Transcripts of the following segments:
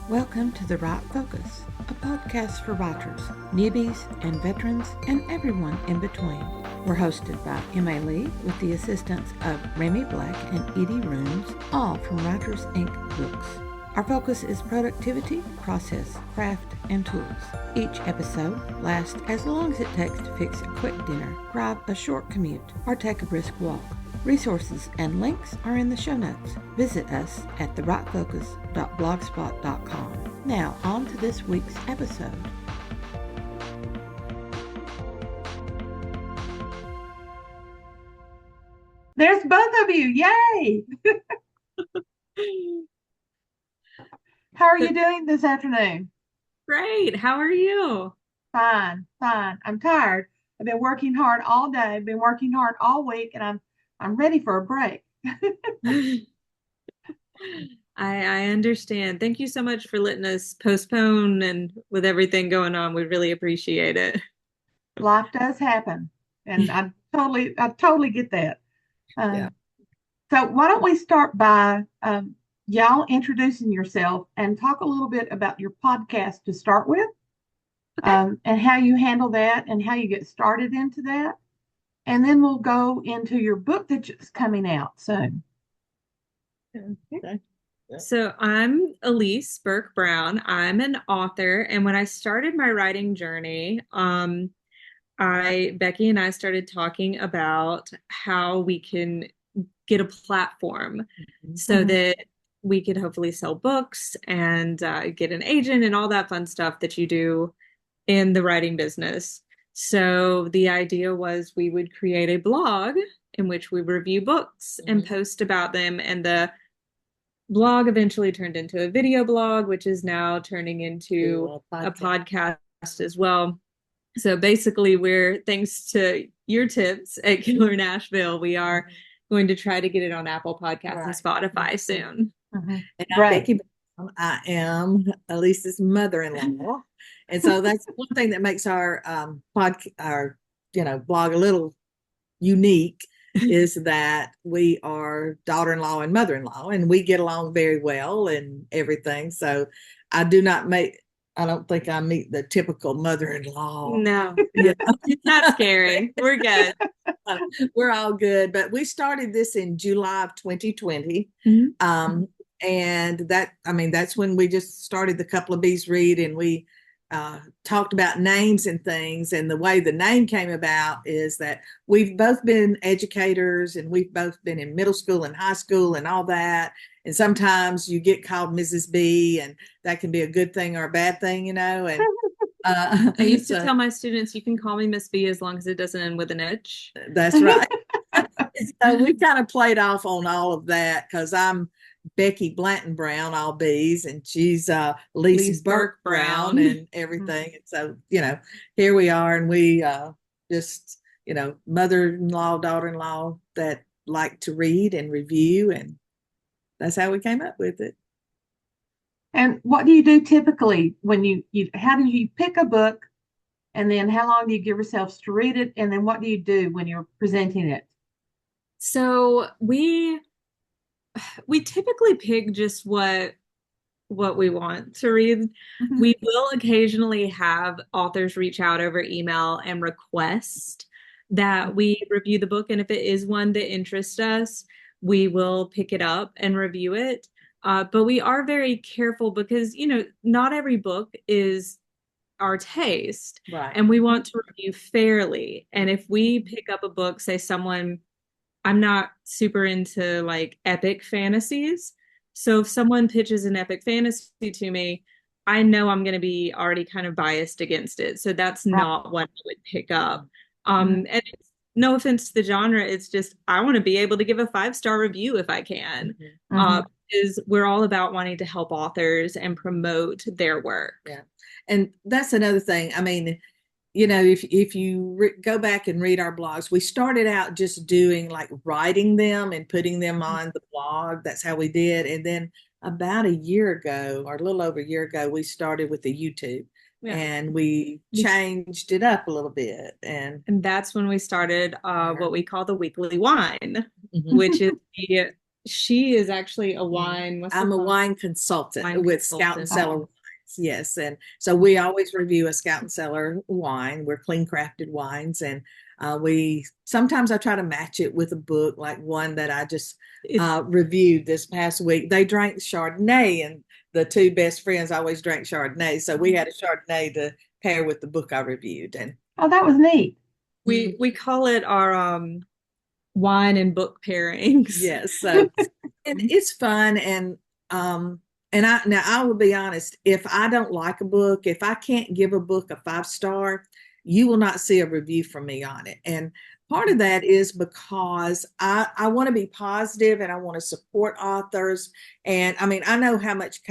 Welcome to The Right Focus, a podcast for writers, newbies, and veterans, and everyone in between. We're hosted by Emma Lee with the assistance of Remy Black and Edie Rooms, all from Writers Inc. Books. Our focus is productivity, process, craft, and tools. Each episode lasts as long as it takes to fix a quick dinner, drive a short commute, or take a brisk walk. Resources and links are in the show notes. Visit us at therightfocus.blogspot.com. Now, on to this week's episode. There's both of you. Yay! How are you doing this afternoon? Great. How are you? Fine. I'm tired. I've been working hard all day. I've been working hard all week, and I'm ready for a break. I understand. Thank you so much for letting us postpone and with everything going on. We really appreciate it. Life does happen, and I totally get that. Yeah. So why don't we start by y'all introducing yourself and talk a little bit about your podcast to start with, Okay. and how you handle that and how you get started into that. And then we'll go into your book that's coming out soon. Okay. So I'm Elise Brown. I'm an author, and when I started my writing journey, Becky and I started talking about how we can get a platform so that we could hopefully sell books and get an agent and all that fun stuff that you do in the writing business. So the idea was we would create a blog in which we review books and post about them. And the blog eventually turned into a video blog, which is now turning into a podcast as well. So basically, thanks to your tips at Killer Nashville, we are going to try to get it on Apple Podcasts and Spotify soon. And I'm Becky Brown. I am Elise's mother-in-law. And so that's one thing that makes our blog a little unique is that we are daughter-in-law and mother-in-law, and we get along very well and everything. So I don't think I meet the typical mother-in-law. No, it's not scary. We're good. We're all good. But we started this in July of 2020. And that's when we just started the Couple of Bees Read, and we talked about names and things. And the way the name came about is that we've both been educators, and we've both been in middle school and high school and all that. And sometimes you get called Mrs. B, and that can be a good thing or a bad thing, And I used to tell my students, you can call me Miss B as long as it doesn't end with an H. That's right. So we kind of played off on all of that, because I'm Becky Blanton Brown, all B's, and she's Elise Brown and everything. And so, here we are, and we just, mother-in-law, daughter-in-law that like to read and review, and that's how we came up with it. And what do you do typically when how do you pick a book, and then how long do you give yourselves to read it? And then what do you do when you're presenting it? So we typically pick just what we want to read. We will occasionally have authors reach out over email and request that we review the book. And if it is one that interests us, we will pick it up and review it. But we are very careful because, not every book is our taste. Right. And we want to review fairly. And if we pick up a book, say I'm not super into like epic fantasies. So if someone pitches an epic fantasy to me, I know I'm going to be already kind of biased against it. So that's not what I would pick up. And it's, no offense to the genre, it's just I want to be able to give a 5-star review if I can. Because we're all about wanting to help authors and promote their work. Yeah. And that's another thing. I mean, if you go back and read our blogs, we started out just doing like writing them and putting them on the blog. That's how we did. And then about a year ago, or a little over a year ago, we started with the YouTube. And we changed it up a little bit. And that's when we started what we call the weekly wine, which is the she is actually a wine. I'm a wine consultant with Scout and Cellar Wines. Yes. And so we always review a Scout and Cellar wine. We're clean crafted wines. And sometimes I try to match it with a book, like one that I just reviewed this past week. They drank Chardonnay, and the two best friends always drank Chardonnay. So we had a Chardonnay to pair with the book I reviewed. And oh, that was neat. We call it our wine and book pairings. Yes. So and it's fun. And I will be honest, if I don't like a book, if I can't give a book a 5-star, you will not see a review from me on it. And part of that is because I want to be positive and I want to support authors. And I mean, I know how much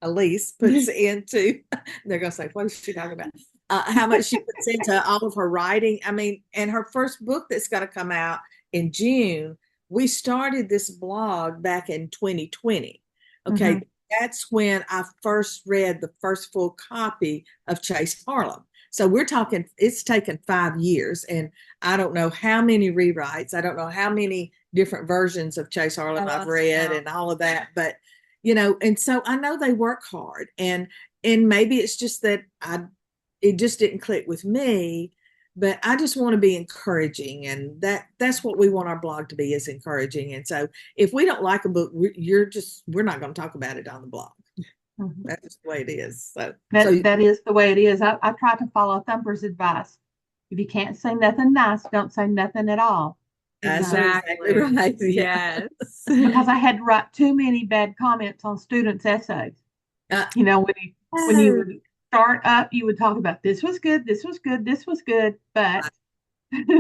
Elise puts into, they're going to say, what is she talking about? How much she puts into all of her writing. I mean, and her first book that's going to come out in June, we started this blog back in 2020. Okay. That's when I first read the first full copy of Chase Harlem. So we're talking, it's taken 5 years, and I don't know how many rewrites. I don't know how many different versions of Chase Harlem I've read and all of that. But, and so I know they work hard, and maybe it's just that it just didn't click with me, but I just want to be encouraging. And that's what we want our blog to be, is encouraging. And so if we don't like a book, we're not going to talk about it on the blog. That's the way it is. So that is the way it is. I try to follow Thumper's advice. If you can't say nothing nice, don't say nothing at all. That's exactly right. Yes. Because I had to write too many bad comments on students' essays. When you would start up, you would talk about this was good, this was good, this was good, but I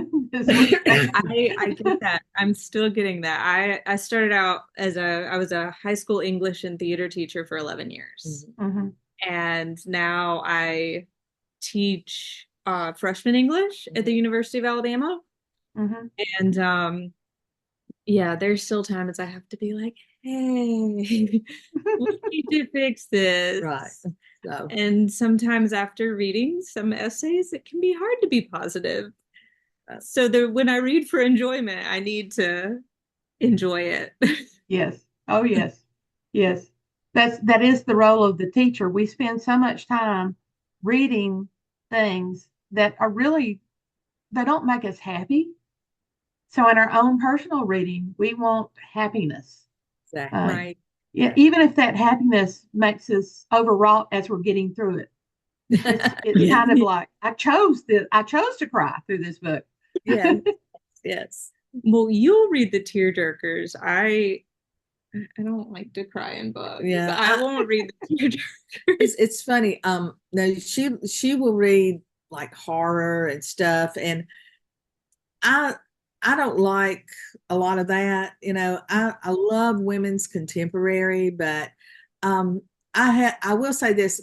get that. I'm still getting that. I started out I was a high school English and theater teacher for 11 years. And now I teach freshman English at the University of Alabama. And there's still times I have to be like, hey, we need to fix this. Right. So. And sometimes after reading some essays, it can be hard to be positive. So when I read for enjoyment, I need to enjoy it. Yes. Oh, yes. Yes. That is the role of the teacher. We spend so much time reading things that they don't make us happy. So in our own personal reading, we want happiness. Exactly. Right. Yeah. Even if that happiness makes us overwrought as we're getting through it. It's kind of like, I chose to cry through this book. Yeah. Yes. Well, you'll read the tearjerkers. I don't like to cry in books. Yeah. I won't read the tearjerkers. It's funny. No, she will read like horror and stuff, and I don't like a lot of that. I love women's contemporary, but I will say this: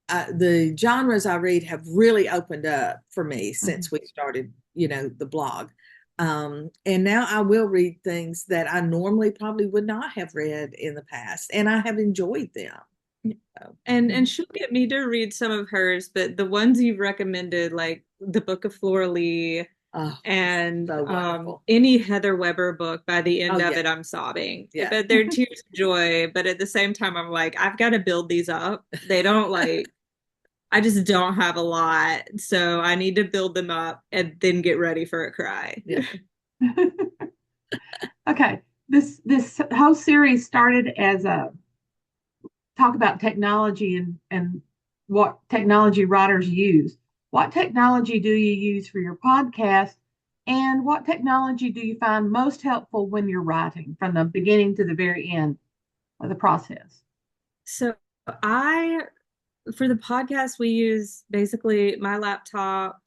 the genres I read have really opened up for me since we started, the blog. And now I will read things that I normally probably would not have read in the past, and I have enjoyed them. And she'll get me to read some of hers, but the ones you've recommended, like the Book of Flora Lee, and any Heather Weber book, by the end of it, I'm sobbing. Yeah. But they're tears of joy. But at the same time, I'm like, I've got to build these up. They don't I just don't have a lot. So I need to build them up and then get ready for a cry. Yeah. Okay. This whole series started as a talk about technology and what technology writers use. What technology do you use for your podcast? And what technology do you find most helpful when you're writing from the beginning to the very end of the process? So for the podcast, we use basically my laptop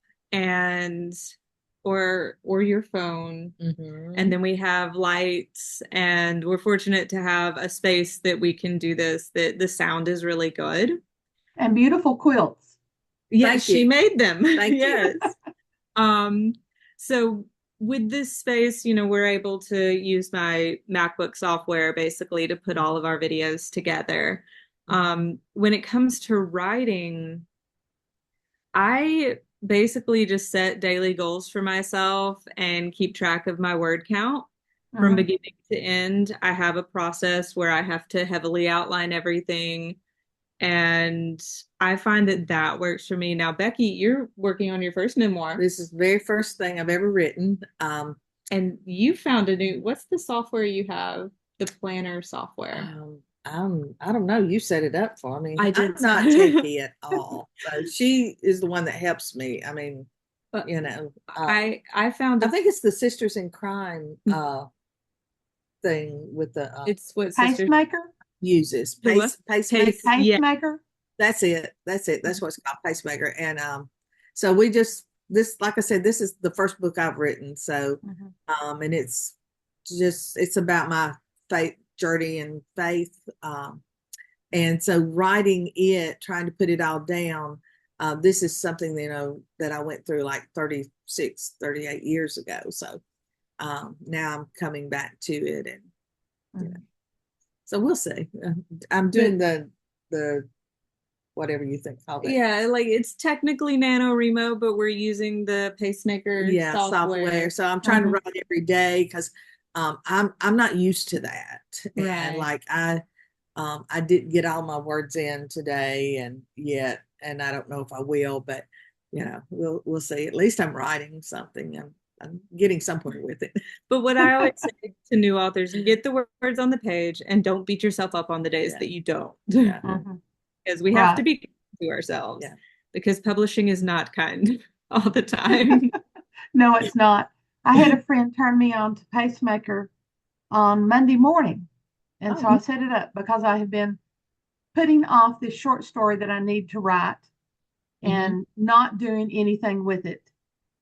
or your phone. And then we have lights, and we're fortunate to have a space that we can do this, that the sound is really good. And beautiful quilts. Yes, she made them. Thank yes. So with this space, we're able to use my MacBook software basically to put all of our videos together. When it comes to writing, I basically just set daily goals for myself and keep track of my word count. from beginning to end. I have a process where I have to heavily outline everything. And I find that that works for me. Now, Becky, you're working on your first memoir. This is the very first thing I've ever written. And you found what's the software you have? The planner software. I don't know. You set it up for me. I did. I'm not techie at all. So she is the one that helps me. I mean, you know, I found. I think it's the Sisters in Crime thing with the. It's what pacemaker uses pacemaker. Yeah. That's it. That's what it's called, pacemaker. And so we just like I said, this is the first book I've written. So and it's about my faith journey and faith. And so writing it, trying to put it all down, this is something, you know, that I went through like 36, 38 years ago. So now I'm coming back to it, and you know, so we'll see. I'm doing the whatever you think called it. Yeah, like it's technically NaNoWriMo, but we're using the pacemaker software. So I'm trying to write every day because I'm not used to that. Right. And like I didn't get all my words in today and I don't know if I will, but you know, we'll see. At least I'm writing something. I'm getting somewhere with it. But what I always say to new authors, get the words on the page and don't beat yourself up on the days that you don't. Yeah. Because we have to be kind to ourselves. Yeah. Because publishing is not kind all the time. No, it's not. I had a friend turn me on to Pacemaker on Monday morning. And so I set it up because I have been putting off this short story that I need to write and not doing anything with it.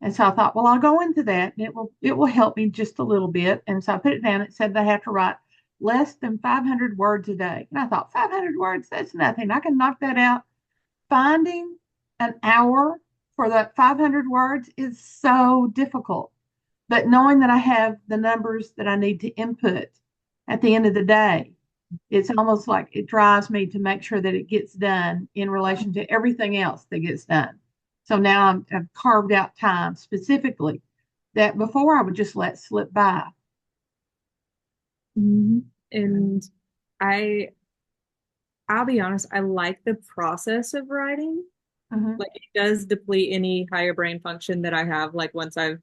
And so I thought, well, I'll go into that and it will help me just a little bit. And so I put it down. It said they have to write less than 500 words a day. And I thought, 500 words, that's nothing. I can knock that out. Finding an hour for that 500 words is so difficult. But knowing that I have the numbers that I need to input at the end of the day, it's almost like it drives me to make sure that it gets done in relation to everything else that gets done. So now I've carved out time specifically that before I would just let slip by. And I'll be honest, I like the process of writing. Like it does deplete any higher brain function that I have. Like once I've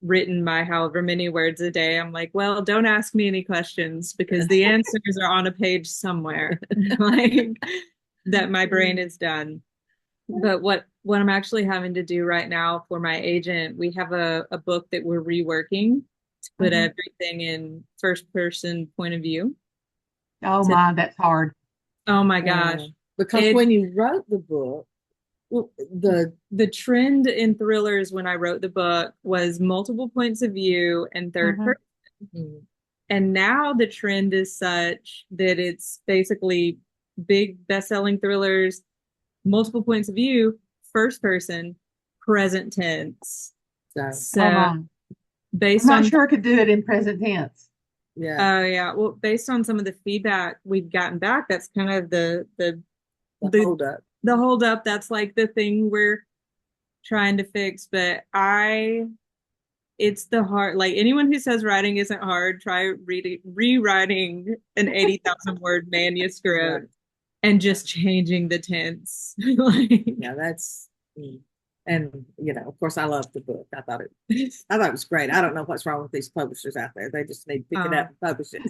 written my however many words a day, I'm like, well, don't ask me any questions because the answers are on a page somewhere. Like that my brain is done. But what I'm actually having to do right now for my agent, we have a book that we're reworking to put everything in first person point of view. Oh my, that's hard. Oh my gosh. Because when you wrote the book, well, the trend in thrillers when I wrote the book was multiple points of view and third person. And now the trend is such that it's basically big best-selling thrillers, multiple points of view, first person, present tense. So based I'm not sure I could do it in present tense. Yeah. Oh yeah. Well, based on some of the feedback we've gotten back, that's kind of the hold up. The hold up. That's like the thing we're trying to fix. But it's the hard, like anyone who says writing isn't hard, try rewriting an 80,000 word manuscript and just changing the tense. Yeah, that's, and you know, of course I love the book. I thought it was great. I don't know what's wrong with these publishers out there. They just need to pick it up and publish it.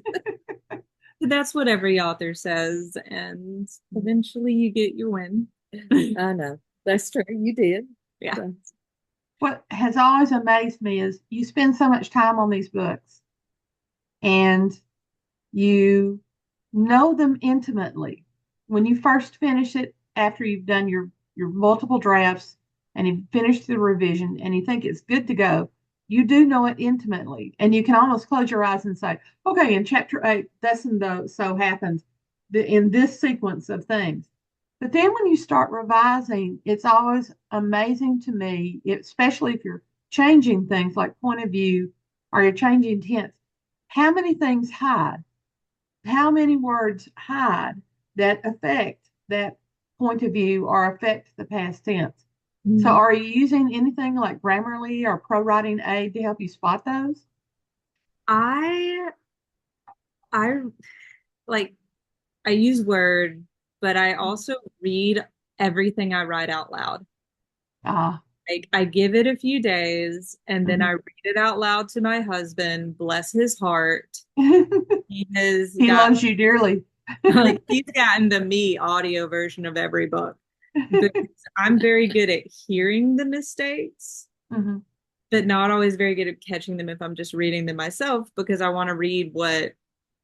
That's what every author says, and eventually you get your win. I know. That's true. You did. Yeah. So. What has always amazed me is you spend so much time on these books and you know them intimately. When you first finish it, after you've done your multiple drafts and you've finished the revision and you think it's good to go, you do know it intimately, and you can almost close your eyes and say, okay, in chapter 8, this and so happened in this sequence of things. But then when you start revising, it's always amazing to me, especially if you're changing things like point of view or you're changing tense, how many things hide, how many words hide that affect that point of view or affect the past tense. So are you using anything like Grammarly or Pro Writing Aid to help you spot those? I I like I use Word, but I also read everything I write out loud. Ah, Like I give it a few days and then I mhm. read it out loud to my husband, bless his heart. He has He got loves you dearly. like he's gotten the me audio version of every book because I'm very good at hearing the mistakes, Mhm. but not always very good at catching them if I'm just reading them myself because I want to read what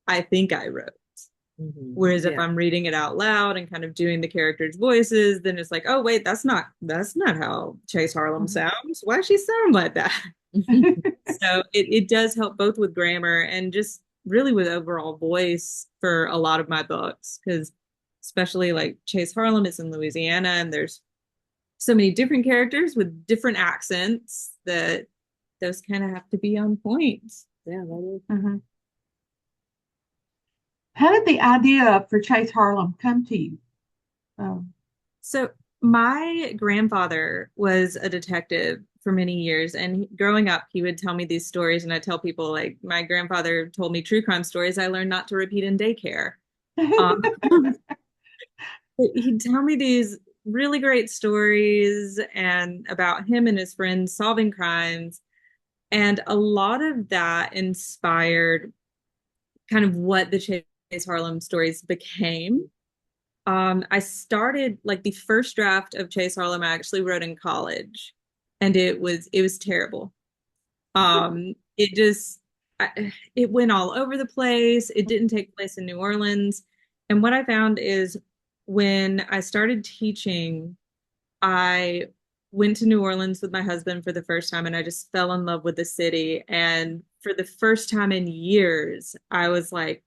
I think I wrote. Whereas if Yeah. I'm reading it out loud and kind of doing the characters' voices, then it's like, oh wait, that's not how Chase Harlem sounds. Why does she sound like that? So it does help both with grammar and just really with overall voice for a lot of my books, because especially like Chase Harlem is in Louisiana and there's so many different characters with different accents that those kind of have to be on point. Yeah, that is. Mhm. How did the idea for Chase Harlem come to you? Um, So my grandfather was a detective for many years, and growing up, he would tell me these stories, and I tell people like my grandfather told me true crime stories I learned not to repeat in daycare. Um, he'd tell me these really great stories and about him and his friends solving crimes, and a lot of that inspired kind of what the Chase Harlem stories became. I started like the first draft of Chase Harlem I actually wrote in college, and it was terrible. It just it went all over the place. It didn't take place in New Orleans. And what I found is when I started teaching, I went to New Orleans with my husband for the first time and I just fell in love with the city. And for the first time in years, I was like,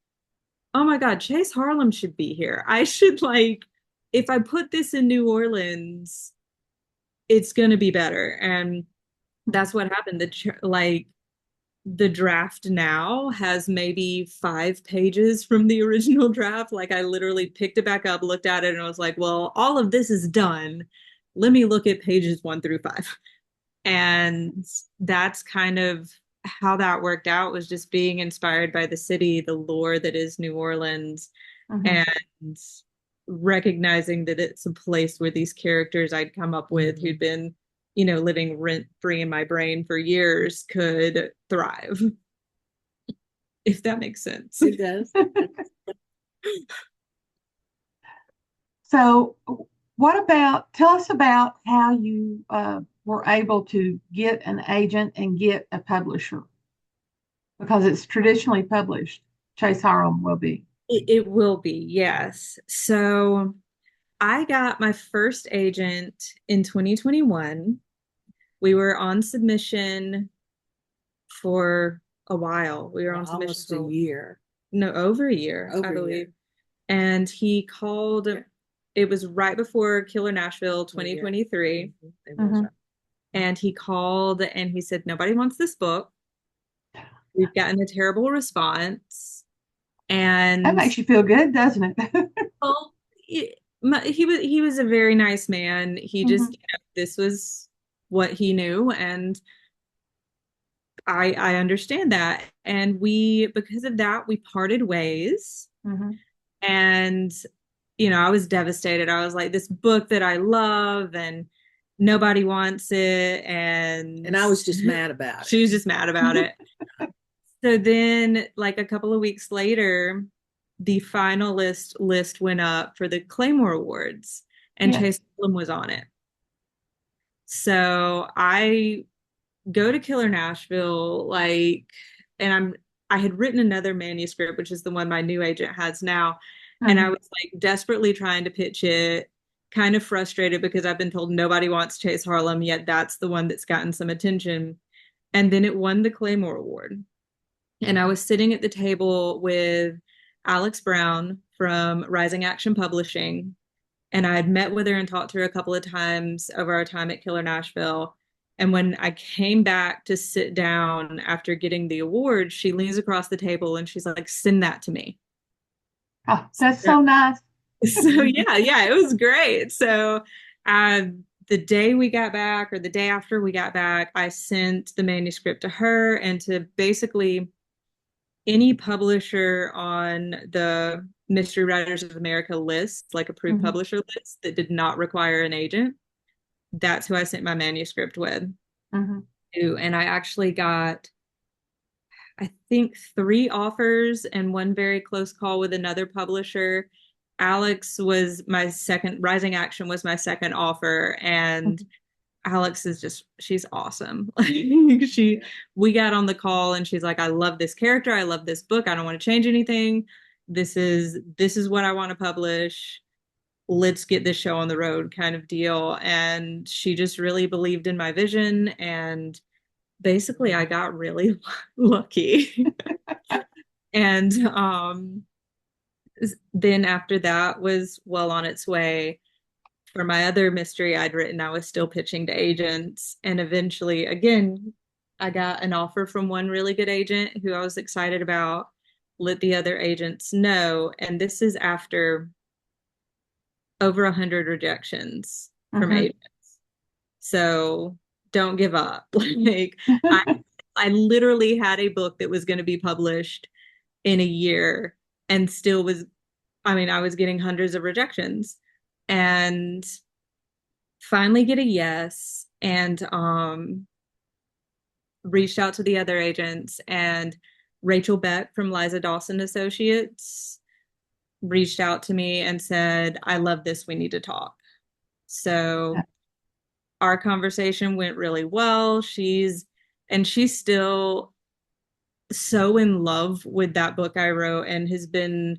oh my God, Chase Harlem should be here. I should like, if I put this in New Orleans, it's going to be better. And that's what happened. The draft now has maybe 5 pages from the original draft. Like I literally picked it back up, looked at it, and I was like, well, all of this is done. Let me look at pages 1 through 5. And that's kind of how that worked out, was just being inspired by the city, the lore that is New Orleans, mhm. and recognizing that it's a place where these characters I'd come up with who'd been, living rent free in my brain for years could thrive, if that makes sense. It does. So, tell us about how you were able to get an agent and get a publisher, because it's traditionally published. Chase Harlem will be. It will be, yes. So I got my first agent in 2021. We were on submission for a while. We were on submission Almost for a year. no, over a year, I Over a year. believe. And he called, it was right before Killer Nashville 2023. Mhm. And he called and he said, nobody wants this book. We've gotten a terrible response. That And makes you feel good, doesn't it? well, he was a very nice man. He just, Mhm. this was what he knew, and I understand that. And because of that, we parted ways. Mhm. And I was devastated. I was like, this book that I love and nobody wants it, and I was just mad about she it. was just mad about it. So then, like a couple of weeks later, the finalist list went up for the Claymore Awards, and Yeah. Chase Ullum was on it. So I go to Killer Nashville, and I had written another manuscript, which is the one my new agent has now, and I Mhm. was like desperately trying to pitch it, kind of frustrated because I've been told nobody wants Chase Harlem, yet that's the one that's gotten some attention. And then it won the Claymore Award. And I was sitting at the table with Elise Brown from Rising Action Publishing. And I had met with her and talked to her a couple of times over our time at Killer Nashville. And when I came back to sit down after getting the award, she leans across the table and she's like, send that to me. Oh, that's so nice. So yeah, it was great. So the day we got back, or the day after we got back, I sent the manuscript to her and to basically any publisher on the Mystery Writers of America list, like approved publisher list, that did not require an agent, that's who I sent my manuscript with. And I actually got, I think, 3 offers and one very close call with another publisher. Alex was my second, Rising Action was my second offer, and Alex is just, she's awesome. We got on the call and she's like, I love this character. I love this book. I don't want to change anything. This is what I want to publish. Let's get this show on the road kind of deal. And she just really believed in my vision. And basically I got really lucky. And then after that was well on its way. For my other mystery I'd written, I was still pitching to agents. And eventually, again, I got an offer from one really good agent who I was excited about, let the other agents know. And this is after over 100 rejections from agents. So don't give up. Like I literally had a book that was going to be published in a year and still was, I mean, I was getting hundreds of rejections. And finally get a yes, and reached out to the other agents, and Rachel Beck from Liza Dawson Associates reached out to me and said, I love this, we need to talk. So our conversation went really well. She's still so in love with that book I wrote, and has been,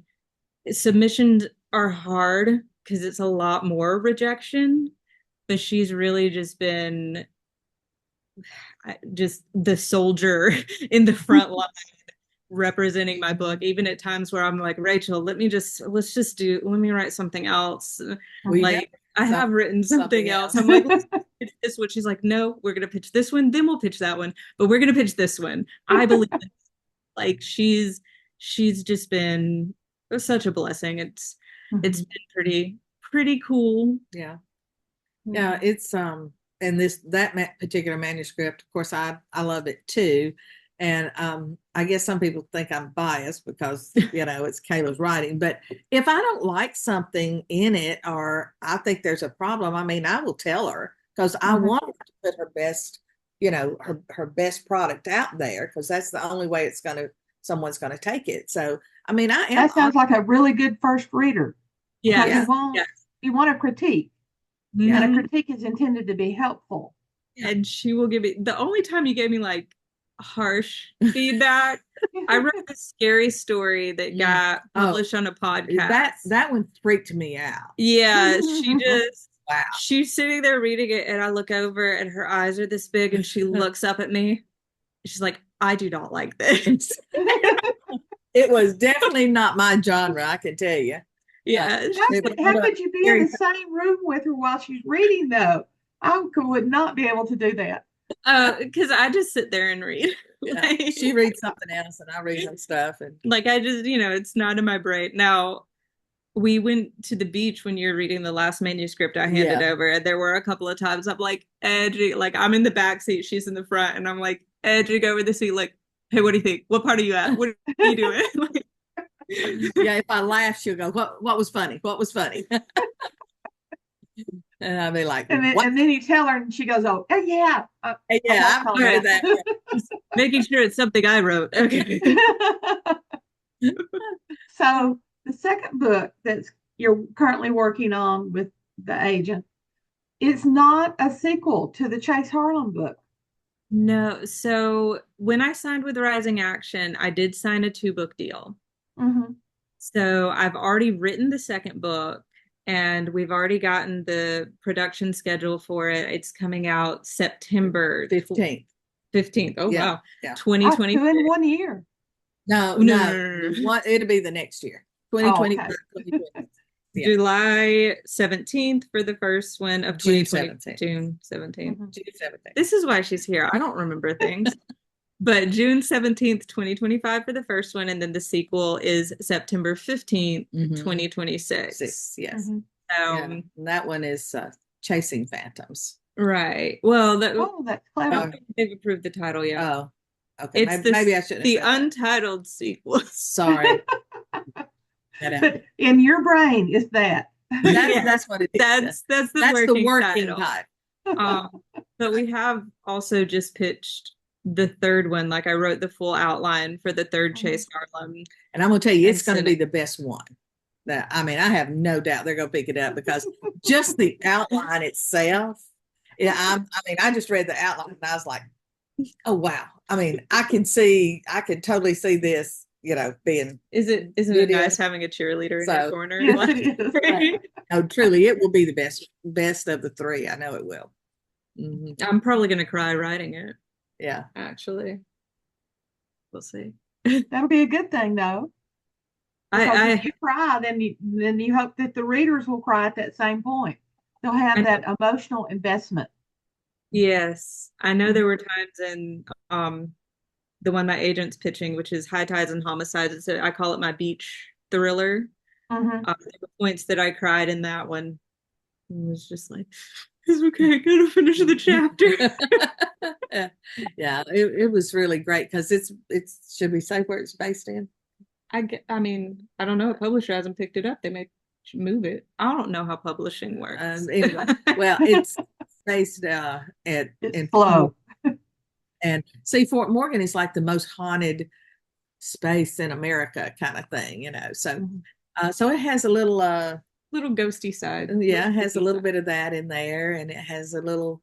submissions are hard because it's a lot more rejection, but she's really just been just the soldier in the front line representing my book, even at times where I'm like, Rachel, let me write something else. Like, I have written something else. I'm like, let's pitch this one. She's like, no, we're going to pitch this one, then we'll pitch that one, but we're going to pitch this one. I believe it. Like, she's just been such a blessing. It's been pretty cool. Yeah. It's and that particular manuscript, of course, I love it too. And I guess some people think I'm biased because it's Kayla's writing, but if I don't like something in it, or I think there's a problem, I mean, I will tell her, because I want her to put her best, her best product out there, because that's the only way someone's gonna take it. So I mean, that sounds like a really good first reader. Yeah. You want a critique. And a critique is intended to be helpful. And she will give me, the only time you gave me like harsh feedback, I wrote this scary story that got published on a podcast. That one freaked me out. Yeah, she just, she's sitting there reading it, and I look over and her eyes are this big, and she looks up at me. She's like, I do not like this. It was definitely not my genre, I can tell you. Yeah. How could you be in the same room with her while she's reading, though? I would not be able to do that. Because I just sit there and read. Like, she reads something else and I read some stuff. And like, I just, it's not in my brain. Now, we went to the beach when you were reading the last manuscript I handed over. And there were a couple of times I'm like edging, like I'm in the back seat, she's in the front, and I'm like edging over the seat, like, hey, what do you think? What part are you at? What are you doing? Like, if I laugh, she'll go, what was funny? What was funny? And I'll be like, and then you tell her, and she goes, oh yeah. I've heard that. Just making sure it's something I wrote. Okay. So the second book that you're currently working on with the agent, it's not a sequel to the Chase Harlan book. No. So when I signed with Rising Action, I did sign a 2-book deal. So I've already written the second book, and we've already gotten the production schedule for it. It's coming out September 15th. Oh, wow. Yeah. 2020. 2 in 1 year. No. It'll be the next year. 2020. July 17th for the first one of 2020. June 17th. This is why she's here. I don't remember things. But June 17th, 2025 for the first one, and then the sequel is September 15th, 2026. Yes. That one is Chasing Phantoms. Right. Well, that's clever. I don't think they've approved the title yet. Oh. Okay, It's maybe I shouldn't have the said that. Untitled sequel. Sorry. But in your brain, is that. That's what it is. That's the That's the working title. title. But we have also just pitched the third one. Like I wrote the full outline for the third Chase Harlem. And I'm going to tell you, it's And going to be the best one. I have no doubt they're going to pick it up because just the outline itself. Yeah, I just read the outline and I was like, oh wow. I mean, I can totally see this, being. Isn't it nice having a cheerleader in your corner? Yes, it is. Right. No, truly, it will be the best of the three. I know it will. Mm-hmm. I'm probably going to cry writing it. Yeah, actually, we'll see. That'll be a good thing, though. If you cry, then you hope that the readers will cry at that same point. They'll have that emotional investment. Yes, I know there were times in the one my agent's pitching, which is High Tides and Homicides. I call it my beach thriller. Mm-hmm. There were points that I cried in that one. It was just like, it's okay, I gotta finish the chapter. Yeah, it was really great because it's should we say where it's based in? I mean, I don't know. A publisher hasn't picked it up. They may move it. I don't know how publishing works. Anyway, well, it's based in Flow. And see, Fort Morgan is like the most haunted space in America, kind of thing, So, so it has a little ghosty side. Yeah, it has a little bit of that in there, and it has a little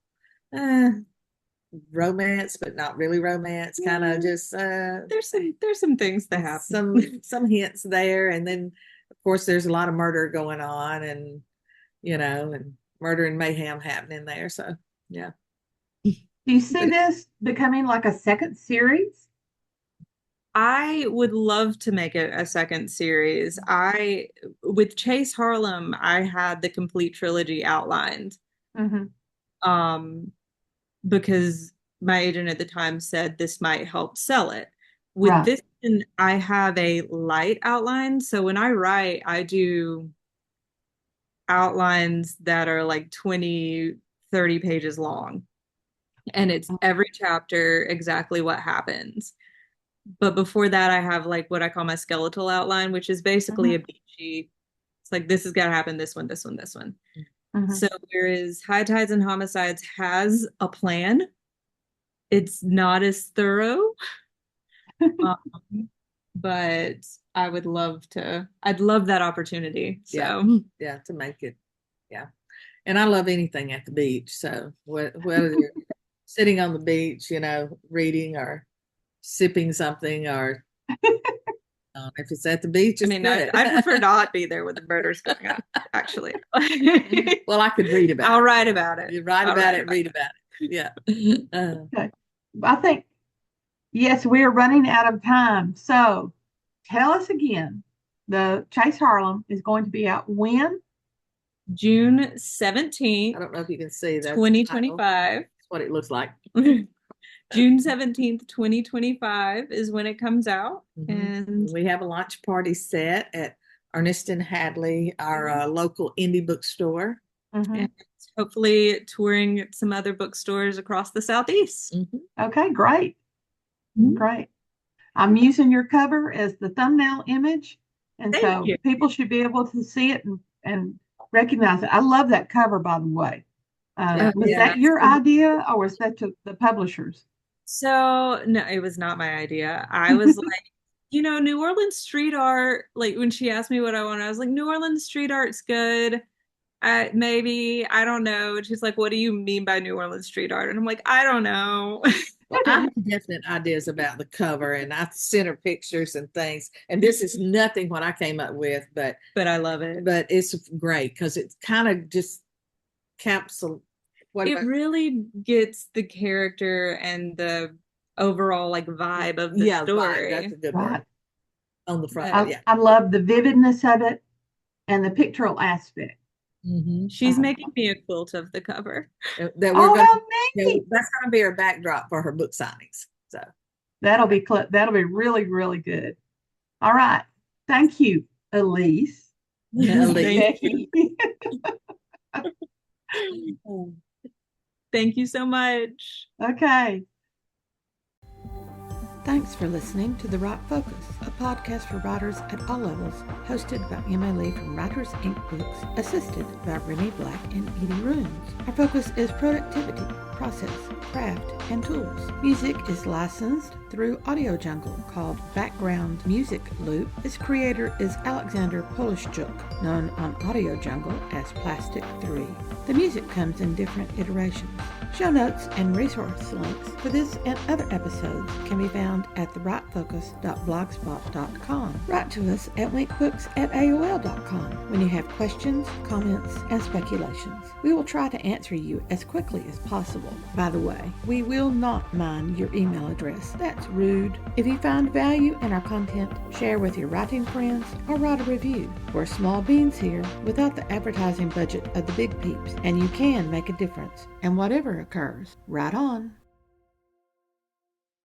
romance, but not really romance. Kind of just there's some things that happen. Some hints there, and then of course there's a lot of murder going on, and and murder and mayhem happening there. So yeah. Do you see this becoming like a second series? I would love to make it a second series. With Chase Harlem, I had the complete trilogy outlined. Mm-hmm. Because my agent at the time said this might help sell it. With this one, I have a light outline. So when I write, I do outlines that are like 20, 30 pages long. And it's every chapter, exactly what happens. But before that, I have like what I call my skeletal outline, which is basically a beat sheet. It's like, this has got to happen, this one, this one, this one. Mm-hmm. So whereas High Tides and Homicides has a plan, it's not as thorough. But I'd love that opportunity. So yeah, to make it. Yeah. And I love anything at the beach. So whether you're sitting on the beach, reading or sipping something, or if it's at the beach, I prefer not be there with the murders going on, actually. Well, I could read about it. I'll write about it. You write about it, read about it. Yeah. Okay. I think, yes, we are running out of time. So tell us again, the Chase Harlem is going to be out when? June 17th. I don't know if you can see that. 2025. That's what it looks like. June 17th, 2025 is when it comes out. Mm-hmm. And we have a launch party set at Ernest and Hadley, our local indie bookstore. Mm-hmm. And hopefully touring some other bookstores across the Southeast. Mm-hmm. Okay, great. Mm-hmm. Great. I'm using your cover as the thumbnail image. And so people should be able to see it and recognize it. I love that cover, by the way. Was that your idea, or was that the publishers? So, no, it was not my idea. I was like, New Orleans street art, like when she asked me what I wanted, I was like, New Orleans street art's good. Maybe, I don't know. And she's like, what do you mean by New Orleans street art? And I'm like, I don't know. Well, I have definite ideas about the cover, and I sent her pictures and things. And this is nothing what I came up with, but I love it. But it's great because it's kind of just it really gets the character and the overall like vibe of the story. Vibe. That's a good word. On the front. I love the vividness of it and the pictorial aspect. Mm-hmm. She's making me a quilt of the cover. That's going to be her backdrop for her book signings. So that'll be really, really good. All right. Thank you, Elise. Thank you. Thank you so much. Okay. Thanks for listening to The Right Focus, a podcast for writers at all levels, hosted by Emma Lee from Writers Inc. Books, assisted by Remy Black and Edie Runes. Our focus is productivity, process, craft, and tools. Music is licensed through Audio Jungle, called Background Music Loop. Its creator is Alexander Polishchuk, known on Audio Jungle as Plastic 3. The music comes in different iterations. Show notes and resource links for this and other episodes can be found at therightfocus.blogspot.com. Write to us at winkbooks@aol.com when you have questions, comments, and speculations. We will try to answer you as quickly as possible. By the way, we will not mind your email address. That's rude. If you find value in our content, share with your writing friends or write a review. We're small beans here without the advertising budget of the big peeps, and you can make a difference. And whatever occurs, write on.